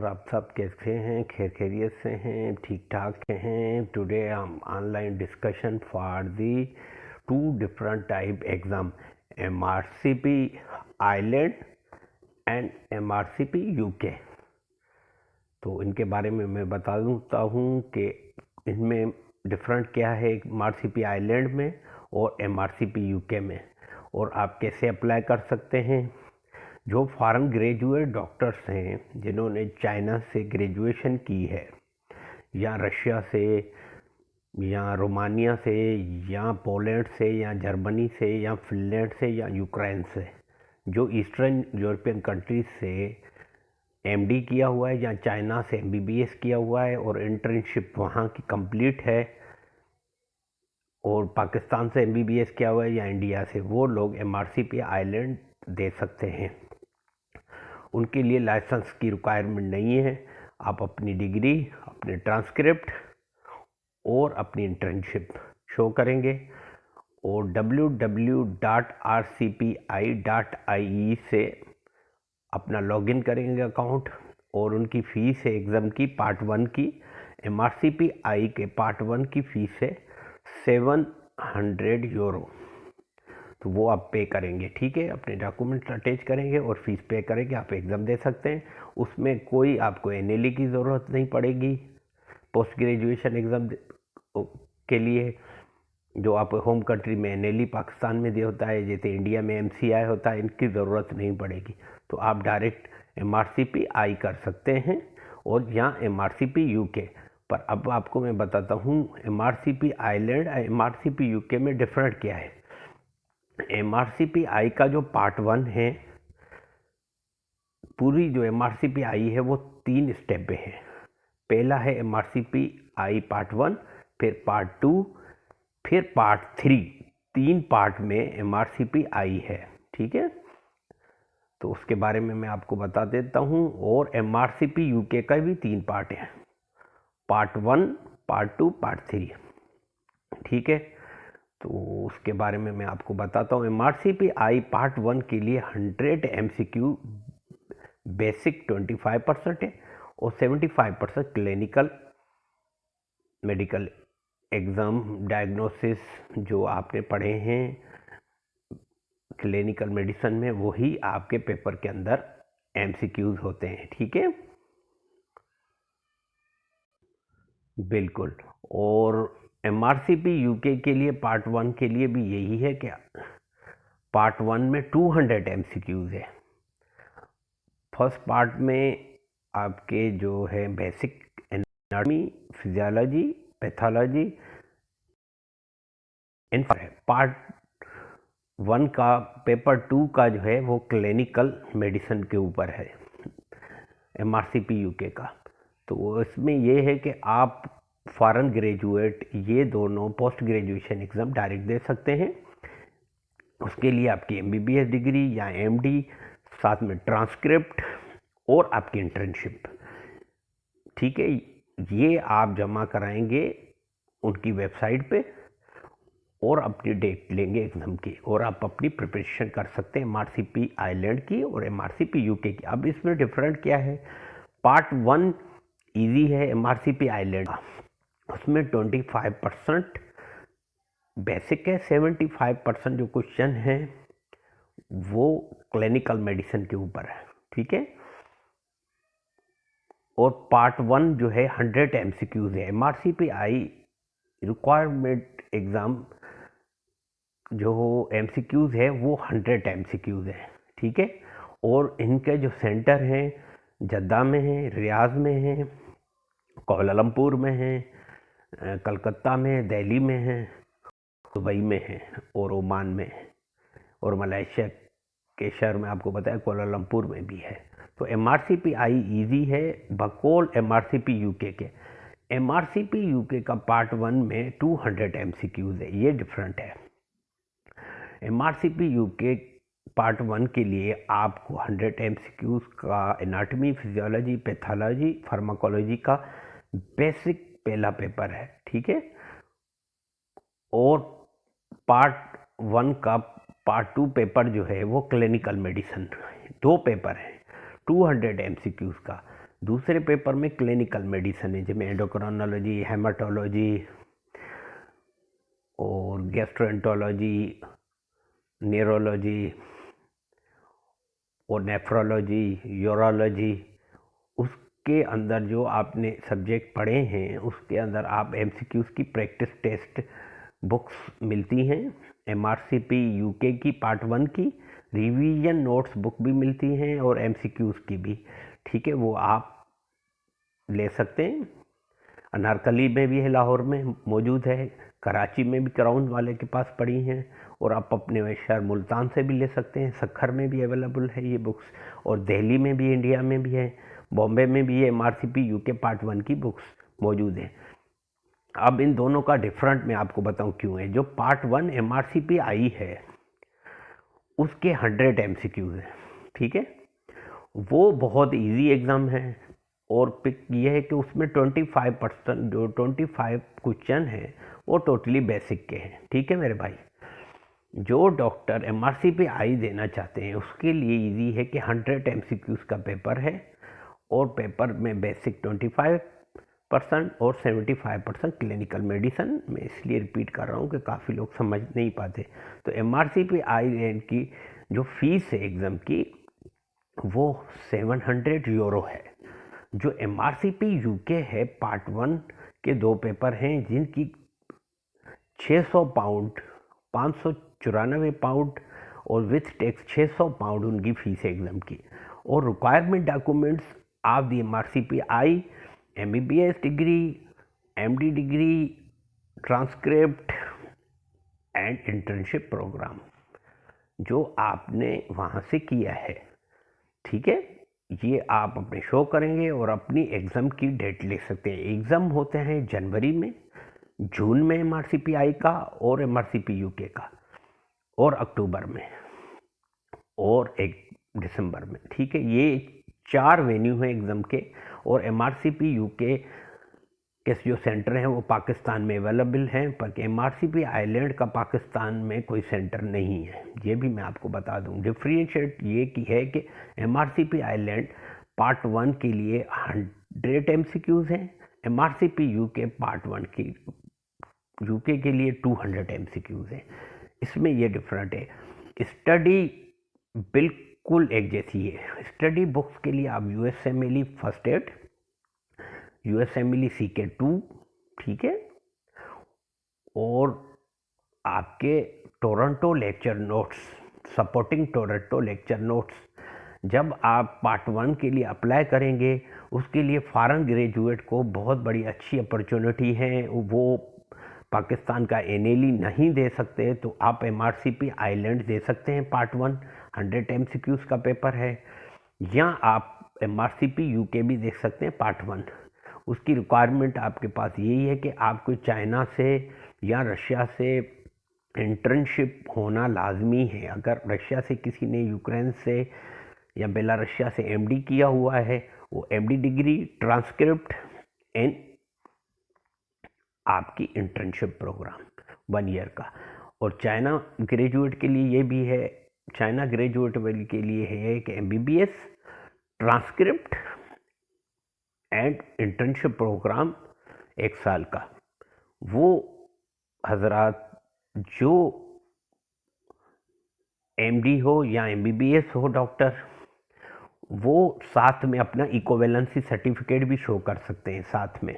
और आप सब कैसे हैं? खैरियत से हैं? ठीक ठाक हैं? टुडे हम online discussion for the two different type exam, MRCP Ireland and MRCP UK। तो इनके बारे में मैं बता देता हूँ कि इनमें डिफरेंट क्या है MRCP आइलैंड में और MRCP UK में, और आप कैसे अप्लाई कर सकते हैं। जो फॉरेन ग्रेजुएट डॉक्टर्स हैं जिन्होंने चाइना से ग्रेजुएशन की है, या रशिया से, या रोमानिया से, या पोलैंड से, या जर्मनी से, या फिनलैंड से, या यूक्रेन से, जो ईस्टर्न यूरोपियन कंट्रीज से MD किया हुआ है, या चाइना से MBBS किया हुआ है और इंटर्नशिप वहाँ की कंप्लीट है, और पाकिस्तान से MBBS किया हुआ है, या इंडिया से, वो लोग MRCP आइलैंड दे सकते हैं। उनके लिए लाइसेंस की रिक्वायरमेंट नहीं है। आप अपनी डिग्री, अपने ट्रांसक्रिप्ट और अपनी इंटर्नशिप शो करेंगे और www.rcpi.ie से अपना लॉगिन करेंगे अकाउंट, और उनकी फ़ीस है एग्ज़ाम की पार्ट 1 की, MRCP I के पार्ट 1 की फ़ीस है €700। तो वो आप पे करेंगे, ठीक है। अपने डॉक्यूमेंट अटैच करेंगे और फीस पे करेंगे, आप एग्ज़ाम दे सकते हैं। उसमें कोई आपको NLE की ज़रूरत नहीं पड़ेगी। पोस्ट ग्रेजुएशन एग्ज़ाम के लिए जो आप होम कंट्री में NLE पाकिस्तान में दे होता है, जैसे इंडिया में MCI होता है, इनकी ज़रूरत नहीं पड़ेगी। तो आप डायरेक्ट MRCP I कर सकते हैं और यहाँ MRCP UK। पर अब आपको मैं बताता हूँ MRCP आइलैंड और MRCP UK में डिफरेंट क्या है। MRCP I का जो पार्ट 1 है, पूरी जो MRCP I है वो 3 स्टेप पे है। पहला है MRCP I पार्ट 1, फिर पार्ट 2, फिर पार्ट 3। 3 पार्ट में MRCP I है, ठीक है। तो उसके बारे में मैं आपको बता देता हूँ। और MRCP UK का भी 3 पार्ट है, पार्ट 1, पार्ट 2, पार्ट 3, ठीक है। तो उसके बारे में मैं आपको बताता हूँ। MRCP I पार्ट 1 के लिए 100 MCQ बेसिक 25% है और 75% क्लिनिकल मेडिकल एग्ज़ाम डायग्नोसिस जो आपने पढ़े हैं क्लिनिकल मेडिसिन में, वही आपके पेपर के अंदर MCQs होते हैं, ठीक है। बिल्कुल। और MRCP UK के लिए पार्ट 1 के लिए भी यही है कि पार्ट 1 में 200 MCQs है। फर्स्ट पार्ट में आपके जो है basic anatomy, physiology, pathology, part 1 का पेपर 2 का जो है वो क्लिनिकल मेडिसिन के ऊपर है MRCP UK का। तो इसमें ये है कि आप फॉरेन ग्रेजुएट ये दोनों पोस्ट ग्रेजुएशन एग्ज़ाम डायरेक्ट दे सकते हैं। उसके लिए आपकी MBBS डिग्री या MD, साथ में ट्रांसक्रिप्ट और आपकी इंटर्नशिप, ठीक है, ये आप जमा कराएंगे उनकी वेबसाइट पे और अपनी डेट लेंगे एग्ज़ाम की, और आप अपनी प्रिपरेशन कर सकते हैं MRCP आइलैंड की और MRCP UK की। अब इसमें डिफरेंट क्या है, पार्ट 1 इजी है MRCP आइलैंड का, उसमें 25% बेसिक है, 75% जो क्वेश्चन हैं वो क्लिनिकल मेडिसिन के ऊपर है, ठीक है। और पार्ट 1 जो है 100 MCQs है। MRCP I रिक्वायरमेंट एग्ज़ाम जो MCQs है वो 100 MCQs है, ठीक है। और इनके जो सेंटर हैं जद्दा में हैं, रियाज में हैं, कोलालमपुर में हैं, कलकत्ता में, दिल्ली में हैं, दुबई में हैं और ओमान में है, और मलेशिया के शहर में आपको बताया कोलालमपुर में भी है। तो MRCP I ईजी है बकौल MRCP UK के। MRCP UK का पार्ट 1 में 200 MCQs है, ये डिफरेंट है। MRCP UK पार्ट 1 के लिए आपको 100 MCQs का एनाटॉमी, फिजियोलॉजी, पैथोलॉजी, फार्माकोलॉजी का बेसिक पहला पेपर है, ठीक है। और पार्ट 1 का पार्ट 2 पेपर जो है वो क्लिनिकल मेडिसिन, 2 पेपर हैं 200 MCQs का। दूसरे पेपर में क्लिनिकल मेडिसिन है, जिसमें एंडोक्राइनोलॉजी, हेमाटोलॉजी और गैस्ट्रोएंटरोलॉजी, न्यूरोलॉजी और नेफ्रोलॉजी, यूरोलॉजी, उसके अंदर जो आपने सब्जेक्ट पढ़े हैं उसके अंदर आप एमसीक्यूज़ की प्रैक्टिस टेस्ट बुक्स मिलती हैं, एमआरसीपी यूके की पार्ट 1 की रिवीजन नोट्स बुक भी मिलती हैं और एमसीक्यूज़ की भी, ठीक है, वो आप ले सकते हैं। अनारकली में भी है, लाहौर में मौजूद है, कराची में भी क्राउन वाले के पास पड़ी हैं, और आप अपने शहर मुल्तान से भी ले सकते हैं, सखर में भी अवेलेबल है ये बुक्स, और दिल्ली में भी, इंडिया में भी है, बॉम्बे में भी ये एमआरसीपी यूके पार्ट 1 की बुक्स मौजूद हैं। अब इन दोनों का डिफरेंट मैं आपको बताऊं क्यों है। जो पार्ट 1 एमआरसीपी आई है उसके 100 एमसीक्यूज हैं, ठीक है, वो बहुत इजी एग्ज़ाम है, और पिक ये है कि उसमें 25% जो 25 क्वेश्चन हैं वो टोटली बेसिक के हैं, ठीक है मेरे भाई। जो डॉक्टर एमआरसीपी आई देना चाहते हैं उसके लिए इजी है कि 100 एमसीक्यूज का पेपर है, और पेपर में बेसिक 25% और 75% क्लिनिकल मेडिसिन। मैं इसलिए रिपीट कर रहा हूँ कि काफ़ी लोग समझ नहीं पाते। तो एमआरसीपी आई की जो फीस है एग्ज़ाम की वो 700 यूरो है। जो एमआरसीपी यूके है पार्ट 1 के 2 पेपर हैं जिनकी 600 पाउंड, 594 पाउंड और विथ टैक्स 600 पाउंड उनकी फीस है एग्ज़ाम की। और requirement documents of the MRCP I, MBBS degree, MD degree, transcript and internship programme जो आपने वहाँ से किया है, ठीक है, ये आप अपने शो करेंगे और अपनी एग्ज़ाम की डेट ले सकते हैं। एग्ज़ाम होते हैं जनवरी में, जून में एमआरसीपी का और एमआरसीपी यूके का, और अक्टूबर में, और 1 दिसंबर में, ठीक है। ये 4 वेन्यू हैं एग्ज़ाम के, और एमआरसीपी यूके के जो सेंटर हैं वो पाकिस्तान में अवेलेबल हैं, पर एमआरसीपी आइलैंड का पाकिस्तान में कोई सेंटर नहीं है, ये भी मैं आपको बता दूं। डिफ्रेंशिएट ये की है कि एमआरसीपी आइलैंड पार्ट 1 के लिए 100 एमसीक्यूज़ हैं, एमआरसीपी यूके पार्ट 1 की यूके के लिए 200 एमसीक्यूज़ हैं। इसमें ये डिफरेंट है। स्टडी बिल्कुल एक जैसी है। स्टडी बुक्स के लिए आप USMLE first aid, USMLE CK 2, ठीक है, और आपके Toronto lecture notes, supporting Toronto lecture notes, जब आप पार्ट 1 के लिए अप्लाई करेंगे उसके लिए फॉरेन ग्रेजुएट को बहुत बड़ी अच्छी अपॉर्चुनिटी है। वो पाकिस्तान का एनएलई नहीं दे सकते तो आप एमआरसीपी आइलैंड दे सकते हैं पार्ट 1, 100 एमसीक्यूज़ का पेपर है, या आप एमआरसीपी यूके भी देख सकते हैं पार्ट 1। उसकी रिक्वायरमेंट आपके पास यही है कि आपको चाइना से या रशिया से इंटर्नशिप होना लाजमी है। अगर रशिया से किसी ने, यूक्रेन से या बेलारसिया से एमडी किया हुआ है, वो एमडी डिग्री, ट्रांसक्रिप्ट एंड आपकी इंटर्नशिप प्रोग्राम 1 ईयर का। और चाइना ग्रेजुएट के लिए ये भी है, चाइना ग्रेजुएट के लिए है कि MBBS, transcript and internship programme 1 साल का। वो हजरात जो एमडी हो या एमबीबीएस हो डॉक्टर, वो साथ में अपना इक्विवेलेंसी सर्टिफिकेट भी शो कर सकते हैं साथ में,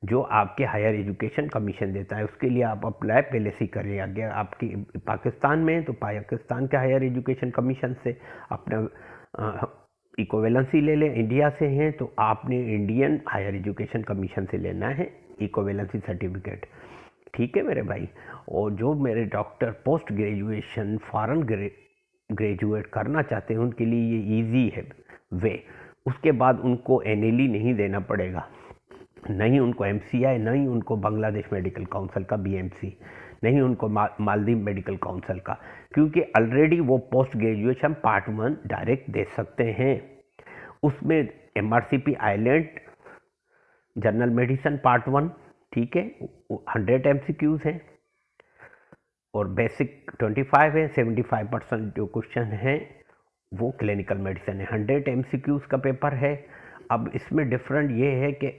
जो आपके हायर एजुकेशन कमीशन देता है। उसके लिए आप अप्लाई पहले से करिए। अगर आपकी पाकिस्तान में तो पाकिस्तान के हायर एजुकेशन कमीशन से अपना इक्विवेलेंसी ले लें। इंडिया से हैं तो आपने इंडियन हायर एजुकेशन कमीशन से लेना है इक्विवेलेंसी सर्टिफिकेट, ठीक है मेरे भाई। और जो मेरे doctor post graduation foreign graduate करना चाहते हैं उनके लिए ये इजी है वे। उसके बाद उनको एनएलई नहीं देना पड़ेगा, नहीं उनको एमसीआई, नहीं उनको बांग्लादेश मेडिकल काउंसिल का बीएमसी, नहीं उनको मालदीव मेडिकल काउंसिल का, क्योंकि ऑलरेडी वो पोस्ट ग्रेजुएशन पार्ट 1 डायरेक्ट दे सकते हैं। उसमें MRCP island general medicine part 1, ठीक है, 100 एमसीक्यूज़ हैं और बेसिक 25 है। 75% जो क्वेश्चन हैं वो क्लिनिकल मेडिसिन है। 100 एमसीक्यूज़ का पेपर है। अब इसमें डिफरेंट ये है कि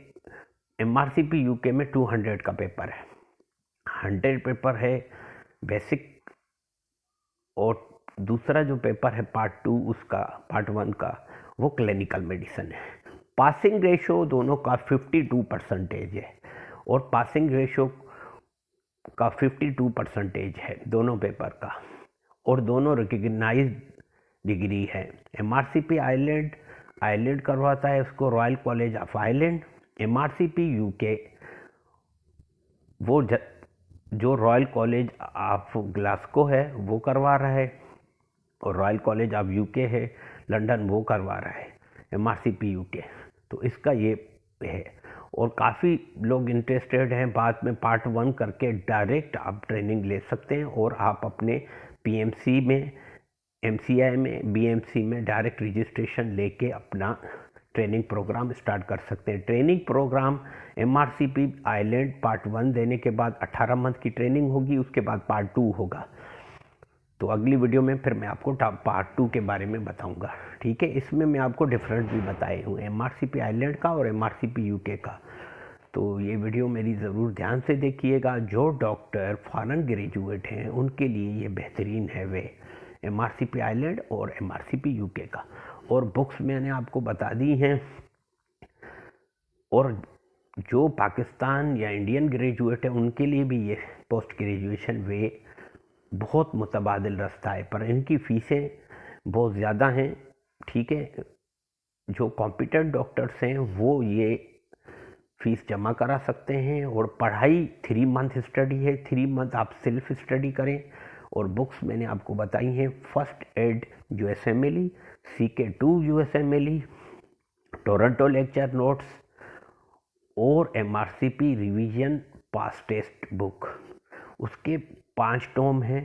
MRCP UK में 200 का पेपर है, 100 पेपर है बेसिक, और दूसरा जो पेपर है पार्ट 2 उसका, पार्ट 1 का, वो क्लिनिकल मेडिसिन है। पासिंग रेशो दोनों का 52% है, और पासिंग रेशो का 52% है दोनों पेपर का, और दोनों रिकग्नाइज्ड डिग्री है। MRCP आयरलैंड करवाता है उसको, royal college of Ireland. MRCP UK वो जो रॉयल कॉलेज ऑफ ग्लासगो है वो करवा रहा है, और रॉयल कॉलेज ऑफ UK है लंदन, वो करवा रहा है MRCP UK। तो इसका ये है, और काफ़ी लोग इंटरेस्टेड हैं। बाद में पार्ट 1 करके डायरेक्ट आप ट्रेनिंग ले सकते हैं, और आप अपने PMC में, MCI में, BMC में डायरेक्ट रजिस्ट्रेशन लेके अपना ट्रेनिंग प्रोग्राम स्टार्ट कर सकते हैं। Training programme MRCP Ireland part 1 देने के बाद 18 मंथ की ट्रेनिंग होगी, उसके बाद पार्ट 2 होगा। तो अगली वीडियो में फिर मैं आपको पार्ट 2 के बारे में बताऊंगा, ठीक है। इसमें मैं आपको डिफरेंट भी बताए हूँ MRCP आइलैंड का और MRCP UK का। तो ये वीडियो मेरी ज़रूर ध्यान से देखिएगा। जो डॉक्टर फॉरेन ग्रेजुएट हैं उनके लिए ये बेहतरीन है, वे MRCP आइलैंड और MRCP UK का। और बुक्स मैंने आपको बता दी हैं, और जो पाकिस्तान या इंडियन ग्रेजुएट है उनके लिए भी ये पोस्ट ग्रेजुएशन वे बहुत मुतबादिल रास्ता है, पर इनकी फ़ीसें बहुत ज़्यादा हैं, ठीक है। जो कॉम्पिटेंट डॉक्टर्स हैं वो ये फ़ीस जमा करा सकते हैं, और पढ़ाई 3 मंथ स्टडी है, 3 मंथ आप सेल्फ स्टडी करें। और बुक्स मैंने आपको बताई हैं, first aid USMLE, CK2 USMLE, Toronto lecture notes, और MRCP रिवीजन पास टेस्ट बुक, उसके 5 टॉम हैं।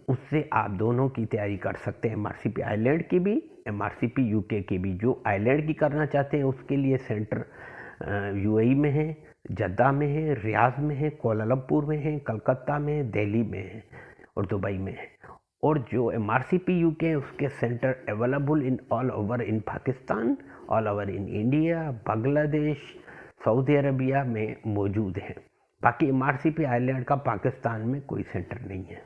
उससे आप दोनों की तैयारी कर सकते हैं, MRCP आइलैंड की भी, MRCP UK की भी। जो आइलैंड की करना चाहते हैं उसके लिए सेंटर UAE में है, जद्दा में है, रियाद में है, कोलालमपुर में है, कलकत्ता में है, दिल्ली में है, और दुबई में है। और जो MRCP UK है उसके centre available in all over in Pakistan, all over in India, Bangladesh, Saudi Arabia में मौजूद हैं। बाकी MRCP आइलैंड का पाकिस्तान में कोई सेंटर नहीं है,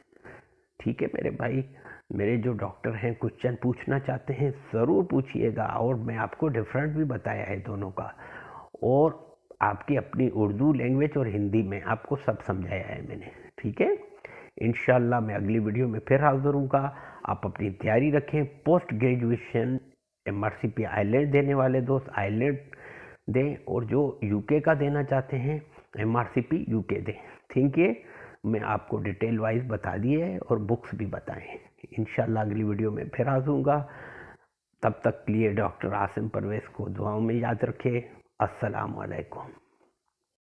ठीक है मेरे भाई। मेरे जो डॉक्टर हैं क्वेश्चन पूछना चाहते हैं ज़रूर पूछिएगा, और मैं आपको डिफरेंट भी बताया है दोनों का, और आपकी अपनी उर्दू लैंग्वेज और हिंदी में आपको सब समझाया है मैंने, ठीक है। इंशाल्लाह मैं अगली वीडियो में फिर हाजिर हूँगा। आप अपनी तैयारी रखें। पोस्ट ग्रेजुएशन MRCP आइलैंड देने वाले दोस्त आइलैंड दें, और जो UK का देना चाहते हैं MRCP UK दें, ठीक है। मैं आपको डिटेल वाइज बता दिए है, और बुक्स भी बताएं। इंशाल्लाह अगली वीडियो में फिर हाजिर हूँगा। तब तक के लिए डॉक्टर आसिम परवेज़ को दुआओं में याद रखें। अस्सलाम वालेकुम।